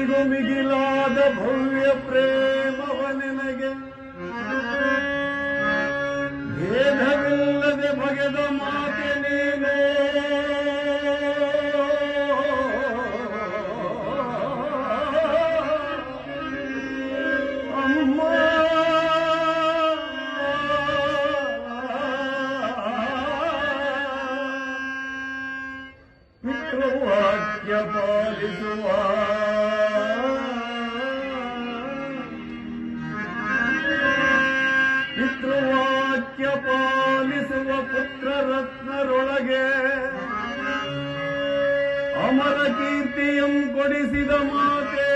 ಎಂದಿಗೂ ಮಿಗಿಲಾದ ಭವ್ಯ ಪ್ರೇಮವ ನಿನಗೆ ಭೇದವಿಲ್ಲದೆ ಬಗೆದ ಮಾತೆ ನೀನು ಅಮ್ಮ. ಪಿತೃವಾಕ್ಯ ಪಾಲಿಸುವ ಪಿತೃವಾಕ್ಯ ಪಾಲಿಸುವ ಪುತ್ರರತ್ನರೊಳಗೆ ಅಮರ ಕೀರ್ತಿಯಂ ಕೊಡಿಸಿದ ಮಾತೆ